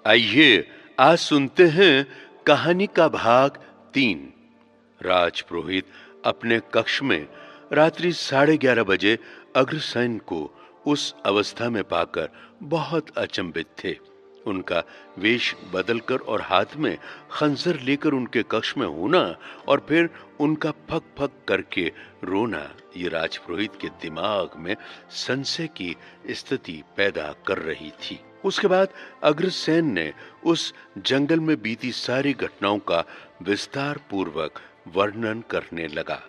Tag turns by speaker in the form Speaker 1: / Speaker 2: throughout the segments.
Speaker 1: आइए आज सुनते हैं कहानी का भाग 3। राजपुरोहित अपने कक्ष में रात्रि 11:30 बजे अग्रसेन को उस अवस्था में पाकर बहुत अचंभित थे। उनका वेश बदलकर और हाथ में खंजर लेकर उनके कक्ष में होना और फिर उनका फक फक करके रोना, ये राजपुरोहित के दिमाग में संशय की स्थिति पैदा कर रही थी। उसके बाद अग्रसेन ने उस जंगल में बीती सारी घटनाओं का विस्तार पूर्वक वर्णन करने लगा।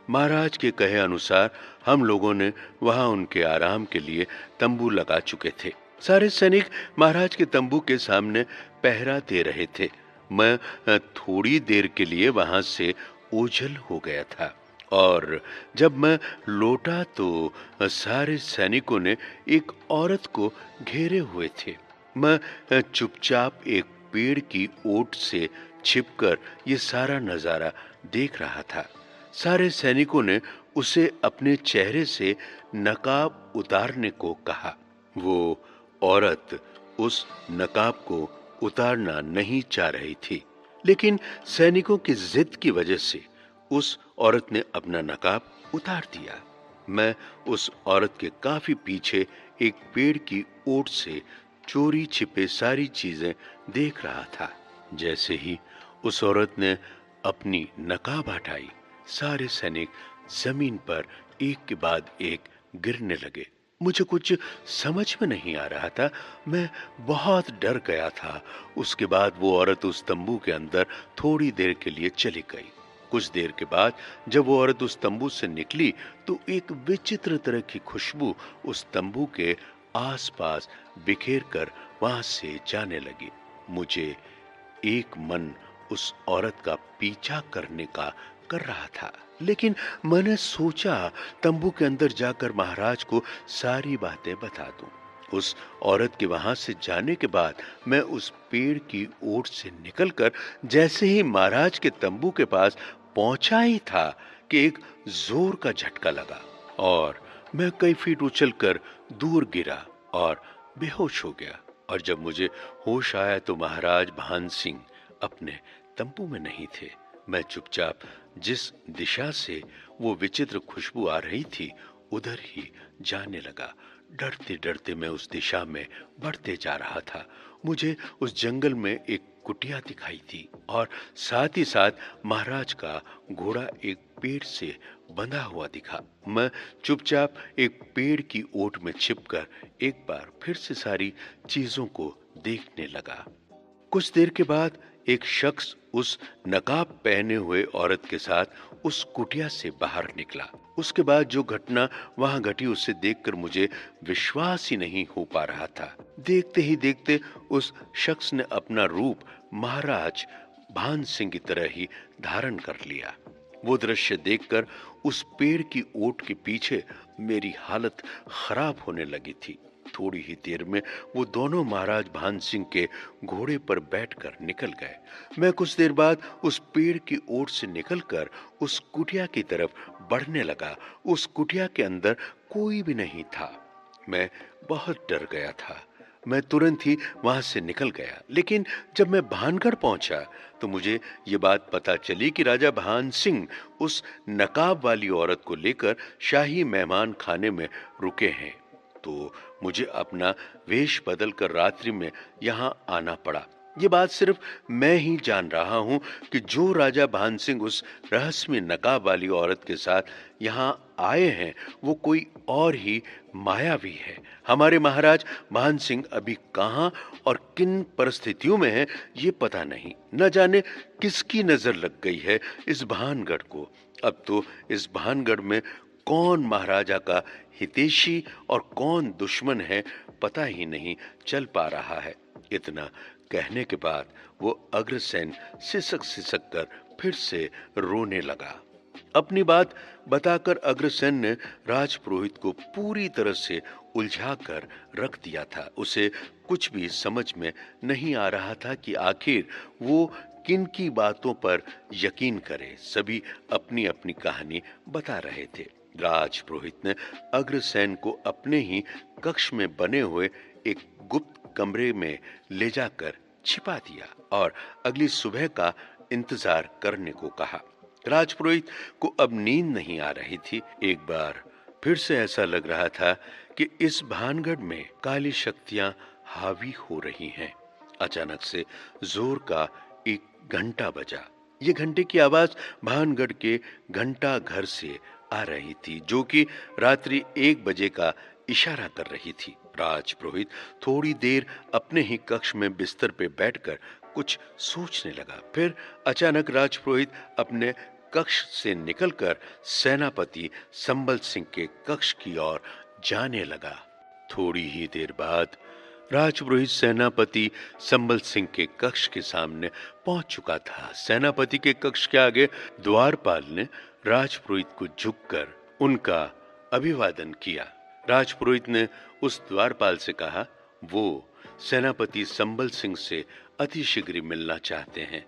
Speaker 1: महाराज के कहे अनुसार हम लोगों ने वहां उनके आराम के लिए तंबू लगा चुके थे। सारे सैनिक महाराज के तंबू के सामने पहरा दे रहे थे। मैं थोड़ी देर के लिए वहां से ओझल हो गया था और जब मैं लौटा तो सारे सैनिकों ने एक औरत को घेरे हुए थे। मैं चुपचाप एक पेड़ की ओट से छिपकर ये सारा नजारा देख रहा था। सारे सैनिकों ने उसे अपने चेहरे से नकाब उतारने को कहा। वो औरत उस नकाब को उतारना नहीं चाह रही थी, लेकिन सैनिकों की जिद की वजह से उस औरत ने अपना नकाब उतार दिया। मैं उस औरत के काफी पीछे एक पेड़ की ओट से चोरी छिपे सारी चीजें देख रहा था। जैसे ही उस औरत ने अपनी नकाब हटाई, सारे सैनिक जमीन पर एक के बाद एक गिरने लगे। मुझे कुछ समझ में नहीं आ रहा था। मैं बहुत डर गया था। उसके बाद वो औरत उस तंबू के अंदर थोड़ी देर के लिए चली गई। कुछ देर के बाद जब वो औरत उस तंबू से निकली तो एक विचित्र तरह की खुशबू उस तंबू के आसपास बिखेर कर वहां से जाने लगी। मुझे एक मन उस औरत का पीछा करने का कर रहा था, लेकिन मैंने सोचा तंबू के अंदर जाकर महाराज को सारी बातें बता दूं। उस औरत के वहां से जाने के बाद मैं उस पेड़ की ओट से निकलकर जैसे ही महाराज के तंबू के पास पहुंचा ही था कि एक जोर का झटका लगा और मैं कई फीट उछलकर दूर गिरा और बेहोश हो गया। और जब मुझे होश आया तो महाराज भान सिंह अपने तंबू में नहीं थे। मैं चुपचाप जिस दिशा से वो विचित्र खुशबू आ रही थी उधर ही जाने लगा। डरते डरते मैं उस दिशा में बढ़ते जा रहा था। मुझे उस जंगल में एक कुटिया दिखाई थी और साथ ही साथ महाराज का घोड़ा एक पेड़ से बंधा हुआ दिखा। मैं चुपचाप एक पेड़ की ओट में छिपकर एक बार फिर से सारी चीजों को देखने लगा। कुछ देर के बाद एक शख्स उस नकाब पहने हुए औरत के साथ उस कुटिया से बाहर निकला। उसके बाद जो घटना वहां घटी उसे देखकर मुझे विश्वास ही नहीं हो पा रहा था। देखते ही देखते उस शख्स ने अपना रूप महाराज भान सिंह की तरह ही धारण कर लिया। वो दृश्य देखकर उस पेड़ की ओट के पीछे मेरी हालत खराब होने लगी थी। थोड़ी ही देर में वो दोनों महाराज भान सिंह के घोड़े पर बैठकर निकल गए। मैं कुछ देर बाद उस पेड़ की ओट से निकलकर उस कुटिया की तरफ बढ़ने लगा। उस कुटिया के अंदर कोई भी नहीं था। मैं बहुत डर गया था। मैं तुरंत ही वहां से निकल गया, लेकिन जब मैं भानगढ़ पहुंचा तो मुझे ये बात पता चली कि राजा भान सिंह उस नकाब वाली औरत को लेकर शाही मेहमान खाने में रुके हैं। तो मुझे अपना वेश बदलकर रात्रि में यहाँ आना पड़ा। ये बात सिर्फ मैं ही जान रहा हूँ कि जो राजा भान सिंह उस रहस्यमय नकाब वाली औरत के साथ यहाँ आए हैं वो कोई और ही मायावी है। हमारे महाराज भान सिंह अभी कहाँ और किन परिस्थितियों में हैं ये पता नहीं। न जाने किसकी नजर लग गई है इस भानगढ़ को। अब तो इस भानगढ़ में कौन महाराजा का हितैषी और कौन दुश्मन है पता ही नहीं चल पा रहा है। इतना कहने के बाद वो अग्रसेन सिसक सिसक कर फिर से रोने लगा। अपनी बात बताकर अग्रसेन ने राजपुरोहित को पूरी तरह से उलझा कर रख दिया था। उसे कुछ भी समझ में नहीं आ रहा था कि आखिर वो किन की बातों पर यकीन करे। सभी अपनी अपनी कहानी बता रहे थे। राजपुरोहित ने अग्रसेन को अपने ही कक्ष में बने हुए एक गुप्त कमरे में ले जाकर छिपा दिया और अगली सुबह का इंतजार करने को कहा। राजपुरोहित को अब नींद नहीं आ रही थी। एक बार फिर से ऐसा लग रहा था कि इस भानगढ़ में काली शक्तियां हावी हो रही हैं। अचानक से जोर का एक घंटा बजा। ये घंटे की आवाज भानगढ़ के घंटा घर से आ रही थी, जो कि रात्रि 1 बजे का इशारा कर रही थी। राजपुरोहित थोड़ी देर अपने ही कक्ष में बिस्तर पे बैठकर कुछ सोचने लगा। फिर अचानक राजपुरोहित अपने कक्ष से निकलकर सेनापति संबल सिंह के कक्ष की ओर जाने लगा। थोड़ी ही देर बाद राजपुरोहित सेनापति संबल सिंह के कक्ष के सामने पहुंच चुका था। सेनापति के कक्ष के आगे द्वारपाल ने राजपुरोहित को झुककर उनका अभिवादन किया। राजपुरोहित ने उस द्वारपाल से कहा, वो सेनापति संबल सिंह से अतिशीघ्र मिलना चाहते हैं।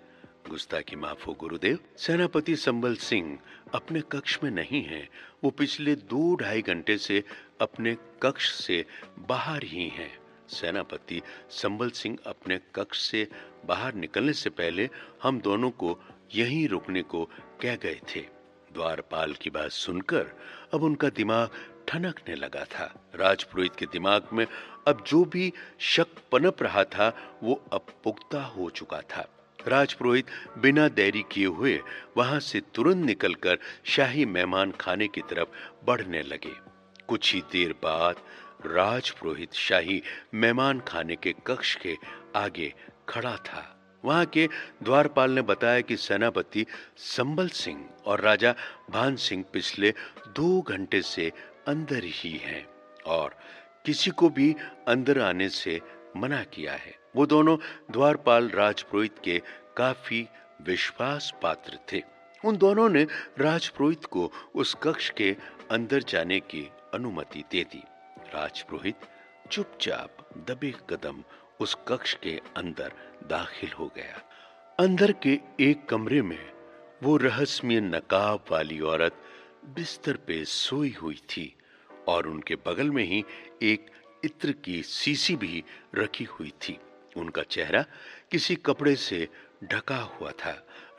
Speaker 1: गुस्ताखी माफ हो गुरुदेव, सेनापति संबल सिंह अपने कक्ष में नहीं हैं। वो पिछले 2-2.5 घंटे से अपने कक्ष से बाहर ही हैं। सेनापति संबल सिंह अपने कक्ष से बाहर निकलने से पहले हम दोनों को यहीं रुकने को कह गए थे। द्वारपाल की बात सुनकर अब उनका दिमाग ठनकने लगा था। राजपुरोहित के दिमाग में अब जो भी शक पनप रहा था वो अब पुख्ता हो चुका था। राजपुरोहित बिना देरी किए हुए वहां से तुरंत निकलकर शाही मेहमान खाने की तरफ बढ़ने लगे। कुछ ही देर बाद राजपुरोहित शाही मेहमान खाने के कक्ष के आगे खड़ा था। वहां के द्वारपाल ने बताया कि सेनापति संबल सिंह और राजा भान सिंह पिछले 2 घंटे से अंदर ही हैं और किसी को भी अंदर आने से मना किया है। वो दोनों द्वारपाल राजपुरोहित के काफी विश्वास पात्र थे। उन दोनों ने राजपुरोहित को उस कक्ष के अंदर जाने की अनुमति दे दी। राजपुरोहित चुपचाप दबे कदम उस कक्ष के अंदर दाखिल हो गया। अंदर के एक कमरे में वो रहस्यमय नकाब वाली औरत बिस्तर पे सोई हुई थी और उनके बगल में ही एक इत्र की शीशी भी रखी हुई थी। उनका चेहरा किसी कपड़े से ढका हुआ था।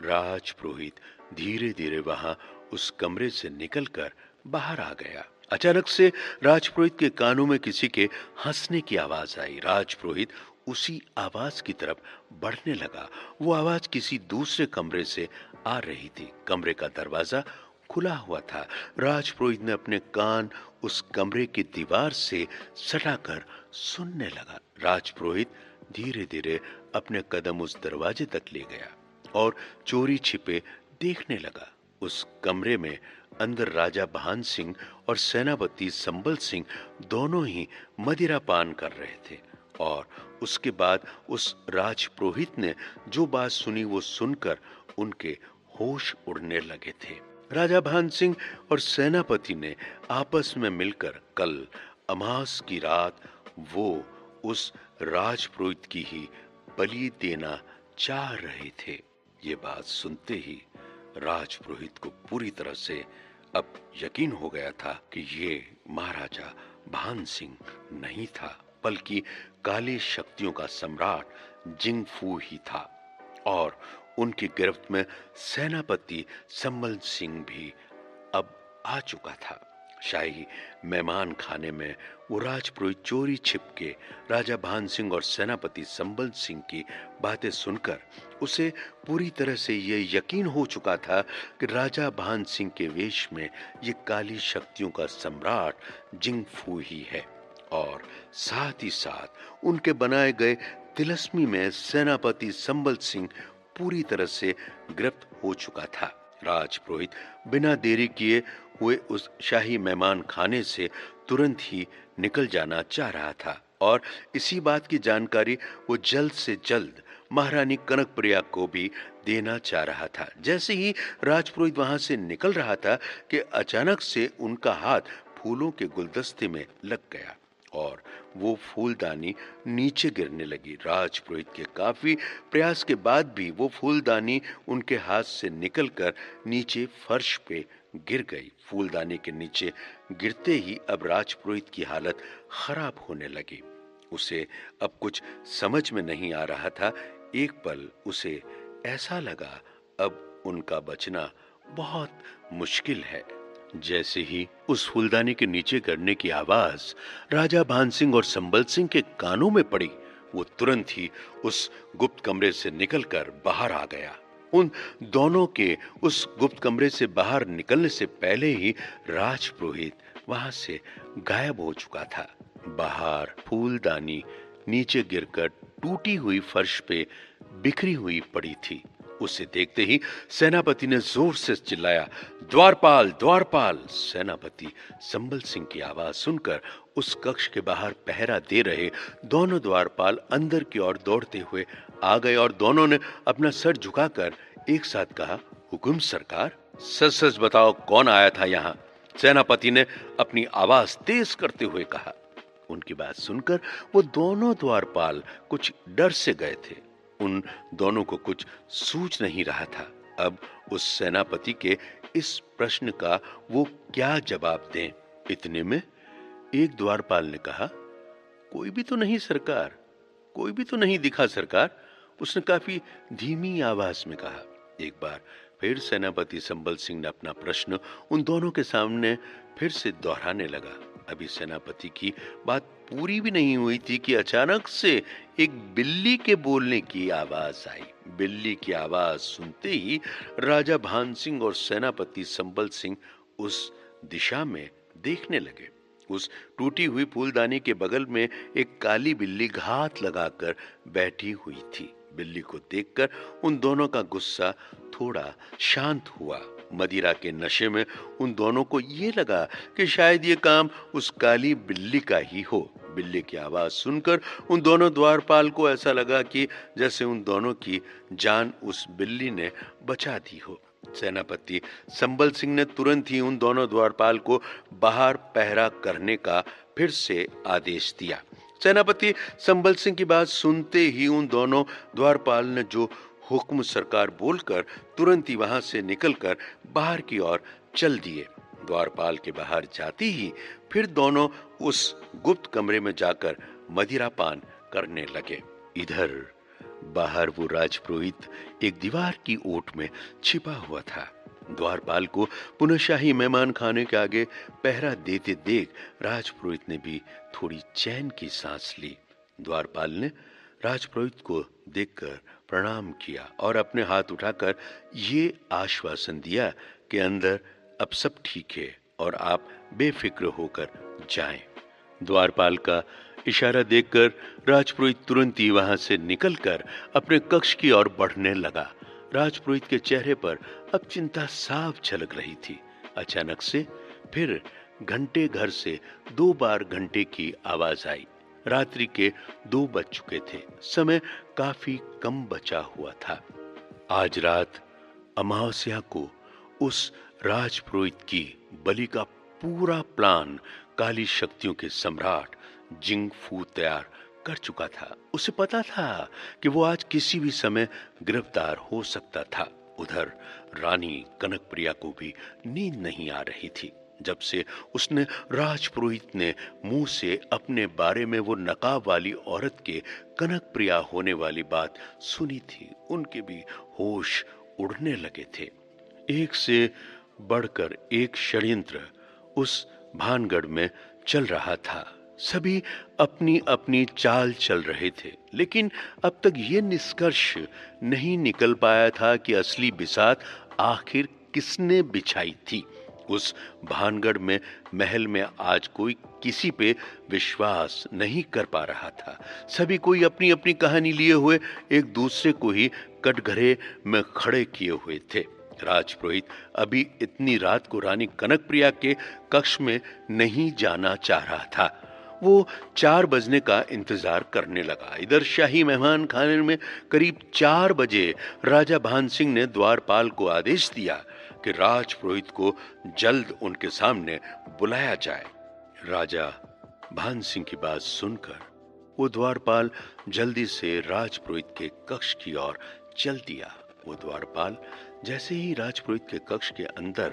Speaker 1: राजपुरोहित धीरे धीरे वहां उस कमरे से निकलकर बाहर आ गया। अचानक से राजपुरोहित के कानों में किसी के हंसने की आवाज आई। राजपुरोहित उसी आवाज की तरफ बढ़ने लगा। वो आवाज किसी दूसरे कमरे से आ रही थी। कमरे का दरवाजा खुला हुआ था। राजपुरोहित ने अपने कान उस कमरे की दीवार से सटाकर सुनने लगा। राजपुरोहित धीरे धीरे अपने कदम उस दरवाजे तक ले गया और चोरी छिपे देखने लगा। उस कमरे में अंदर राजा भान सिंह और सेनापति संबल सिंह दोनों ही मदिरा पान कर रहे थे और उसके बाद उस राजपुरोहित ने जो बात सुनी वो सुनकर उनके होश उड़ने लगे थे। राजा भान सिंह और सेनापति ने आपस में मिलकर कल अमास की रात वो उस राजपुरोहित की ही बलि देना चाह रहे थे। ये बात सुनते ही राजपुरोहित को पूरी तरह से अब यकीन हो गया था कि ये महाराजा भान सिंह नहीं था, बल्कि काली शक्तियों का सम्राट जिंगफू ही था और उनकी गिरफ्त में सेनापति संबल सिंह भी अब आ चुका था। शाही मेहमान खाने में वो राजपुरोहित चोरी छिपके राजा भान सिंह और सेनापति संबल सिंह की बातें सुनकर उसे पूरी तरह से ये यकीन हो चुका था कि राजा भान सिंह के वेश में ये काली शक्तियों का सम्राट जिंगफू ही है और साथ ही साथ उनके बनाए गए तिलस्मी में सेनापति संबल सिंह पूरी तरह से गिरफ्त हो चुका था। राजपुरोहित बिना देरी किए हुए उस शाही मेहमान खाने से तुरंत ही निकल जाना चाह रहा था और इसी बात की जानकारी वो जल्द से जल्द महारानी कनकप्रिया को भी देना चाह रहा था। जैसे ही राजपुरोहित वहां से निकल रहा था कि अचानक से उनका हाथ फूलों के गुलदस्ते में लग गया और वो फूलदानी नीचे गिरने लगी। राजपुरोहित के काफी प्रयास के बाद भी वो फूलदानी उनके हाथ से निकलकर नीचे फर्श पे गिर गई। फूलदानी के नीचे गिरते ही अब राजपुरोहित की हालत खराब होने लगी। उसे अब कुछ समझ में नहीं आ रहा था। एक पल उसे ऐसा लगा अब उनका बचना बहुत मुश्किल है। जैसे ही उस फूलदानी के नीचे गिरने की आवाज राजा भान सिंह और संबल सिंह के कानों में पड़ी, वो तुरंत ही उस गुप्त कमरे से निकलकर बाहर आ गया। उन दोनों के उस गुप्त कमरे से बाहर निकलने से पहले ही राजपुरोहित वहां से गायब हो चुका था। बाहर फूलदानी नीचे गिरकर टूटी हुई फर्श पे बिखरी हुई पड़ी थी। उसे देखते ही सेनापति ने जोर से चिल्लाया, द्वारपाल द्वारपाल। सेनापति संबल सिंह की आवाज सुनकर उस कक्ष के बाहर पहरा दे रहे दोनों द्वारपाल अंदर की ओर दौड़ते हुए आ गए और दोनों ने अपना सर झुकाकर एक साथ कहा, हुकुम सरकार। सच सच बताओ कौन आया था यहाँ? सेनापति ने अपनी आवाज तेज करते हुए कहा। उनकी बात सुनकर वो दोनों द्वारपाल कुछ डर से गए थे। उन दोनों को कुछ सूझ नहीं रहा था अब उस सेनापति के इस प्रश्न का वो क्या जवाब दें। इतने में एक द्वारपाल ने कहा, कोई भी तो नहीं सरकार, कोई भी तो नहीं दिखा सरकार। उसने काफी धीमी आवाज में कहा। एक बार फिर सेनापति संबल सिंह ने अपना प्रश्न उन दोनों के सामने फिर से दोहराने लगा। अभी सेनापति की बात पूरी भी नहीं हुई थी कि अचानक से एक बिल्ली के बोलने की आवाज आई। बिल्ली की आवाज सुनते ही राजा भान सिंह और सेनापति संबल सिंह उस दिशा में देखने लगे। उस टूटी हुई फूलदानी के बगल में एक काली बिल्ली घात लगाकर बैठी हुई थी। बिल्ली को देखकर उन दोनों का गुस्सा थोड़ा शांत हुआ। मदिरा के नशे में उन दोनों को ये लगा कि शायद ये काम उस काली बिल्ली का ही हो। बिल्ली की आवाज सुनकर उन दोनों द्वारपाल को ऐसा लगा कि जैसे उन दोनों की जान उस बिल्ली ने बचा दी हो। सेनापति संबल सिंह ने तुरंत ही उन दोनों द्वारपाल को बाहर पहरा करने का फिर से आदेश दिया। सेनापति संबल सिंह की बात सुनते ही उन दोनों द्वारपाल ने जो हुक्म सरकार बोलकर तुरंत ही वहां से निकलकर बाहर की ओर चल दिए। द्वारपाल के बाहर जाती ही फिर दोनों उस गुप्त कमरे में जाकर मदिरा पान करने लगे। इधर बाहर वो राजपुरोहित एक दीवार की ओट में छिपा हुआ था। द्वारपाल को पुनः शाही मेहमान खाने के आगे पहरा देते देख राजपुरोहित ने भी थोड़ी चैन की सांस ली। द्वारपाल ने राजपुरोहित को देखकर प्रणाम किया और अपने हाथ उठाकर ये आश्वासन दिया कि अंदर अब सब ठीक है और आप बेफिक्र होकर जाएं। द्वारपाल का इशारा देखकर राजपुरोहित तुरंत ही वहां से निकलकर अपने कक्ष की ओर बढ़ने लगा। राजपुरोहित के चेहरे पर अब चिंता साफ झलक रही थी। अचानक से फिर घंटे घर से 2 बार घंटे की आवाज आई। रात्रि के 2 बज चुके थे। समय काफी कम बचा हुआ था। आज रात अमावस्या को उस राजपुरोहित की बलि का पूरा प्लान काली शक्तियों के सम्राट जिंग फू तैयार कर चुका था। उसे पता था कि वो आज किसी भी समय गिरफ्तार हो सकता था। उधर रानी कनकप्रिया को भी नींद नहीं आ रही थी। जब से उसने राजपुरोहित ने मुंह से अपने बारे में वो नकाब वाली औरत के कनकप्रिया होने वाली बात सुनी थी, उनके भी होश उड़ने लगे थे। एक से बढ़कर एक षड्यंत्र उस भानगढ़ में चल रहा था। सभी अपनी अपनी चाल चल रहे थे, लेकिन अब तक ये निष्कर्ष नहीं निकल पाया था कि असली बिसात आखिर किसने बिछाई थी। उस भानगढ़ में महल में आज कोई किसी पे विश्वास नहीं कर पा रहा था। सभी कोई अपनी अपनी कहानी लिए हुए एक दूसरे को ही कटघरे में खड़े किए हुए थे। राजपुरोहित अभी इतनी रात को रानी कनकप्रिया के कक्ष में नहीं जाना चाह रहा था। वो 4 बजने का इंतजार करने लगा। इधर शाही मेहमान खाने में करीब 4 बजे राजा भान सिंह ने द्वारपाल को आदेश दिया कि राजपुरोहित को जल्द उनके सामने बुलाया जाए। राजा भान सिंह की बात सुनकर वो द्वारपाल जल्दी से राजपुरोहित के कक्ष की ओर चल दिया। वो द्वारपाल जैसे ही राजपुरोहित के कक्ष के अंदर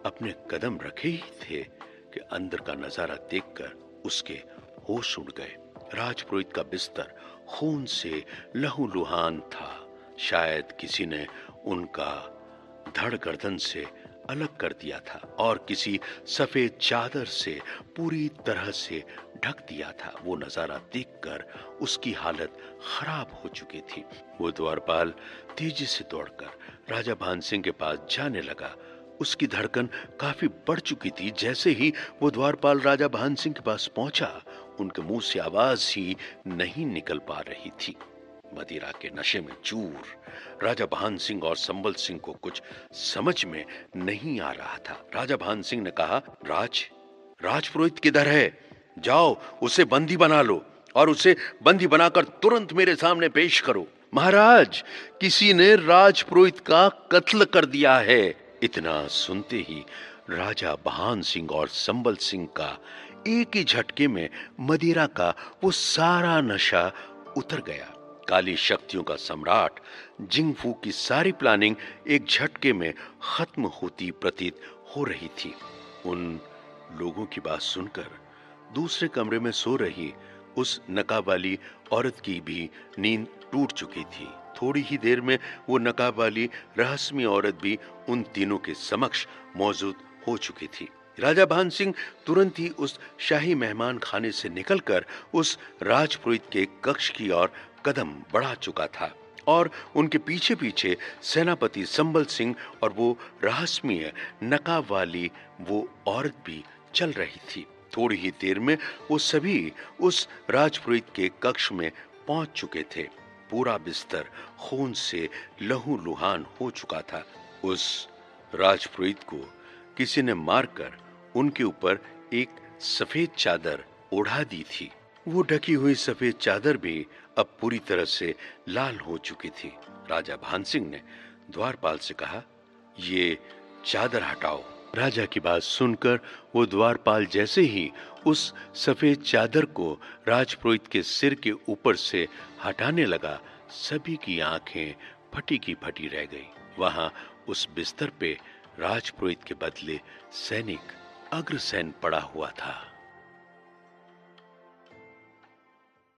Speaker 1: अपने कदम रखे ही थे कि अंदर का नजारा देखकर उसके होश उड़ गए। राजपुरोहित का बिस्तर खून से लहूलुहान था। शायद किसी ने उनका धड़ गर्दन से अलग कर दिया था और किसी सफेद चादर से पूरी तरह से ढक दिया था। वो नजारा देखकर उसकी हालत खराब हो चुकी थी। वो द्वारपाल तेजी से दौड़कर राजा भान सिंह के पास जाने लगा। उसकी धड़कन काफी बढ़ चुकी थी। जैसे ही वो द्वारपाल राजा भान सिंह के पास पहुंचा, उनके मुंह से आवाज ही नहीं निकल पा रही थी। मदिरा के नशे में चूर राजा भान सिंह और संबल सिंह को कुछ समझ में नहीं आ रहा था। राजा भान सिंह ने कहा, राजपुरोहित किधर है? जाओ उसे बंदी बना लो और उसे बंदी बनाकर तुरंत मेरे सामने पेश करो। महाराज, किसी ने राजपुरोहित का कत्ल कर दिया है। इतना सुनते ही राजा भान सिंह और संबल सिंह का एक ही झटके में मदिरा का वो सारा नशा उतर गया। काली शक्तियों का सम्राट जिंगफू की सारी प्लानिंग एक झटके में खत्म होती प्रतीत हो रही थी। उन लोगों की बात सुनकर दूसरे कमरे में सो रही उस नकाब वाली औरत की भी नींद टूट चुकी थी। थोड़ी ही देर में वो नकाब वाली रहस्यमय औरत भी उन तीनों के समक्ष मौजूद हो चुकी थी। राजा भान सिंह तुरंत ही उस शाही मेहमान खाने से निकलकर उस राजपुरोहित के कक्ष की ओर कदम बढ़ा चुका था और उनके पीछे पीछे सेनापति संबल सिंह और वो रहस्यमय नकाब वाली वो औरत भी चल रही थी। थोड़ी ही देर में वो सभी उस राजपुरोहित के कक्ष में पहुंच चुके थे। पूरा बिस्तर खून से लहूलुहान हो चुका था। उस राजपुरोहित को किसी ने मारकर उनके ऊपर एक सफेद चादर ओढ़ा दी थी। वो ढकी हुई सफेद चादर भी अब पूरी तरह से लाल हो चुकी थी। राजा भान सिंह ने द्वारपाल से कहा, ये चादर हटाओ। राजा की बात सुनकर वो द्वारपाल जैसे ही उस सफेद चादर को राजपुरोहित के सिर के ऊपर से हटाने लगा, सभी की आंखें फटी की फटी रह गई। वहां उस बिस्तर पे राजपुरोहित के बदले सैनिक अग्रसेन पड़ा हुआ था।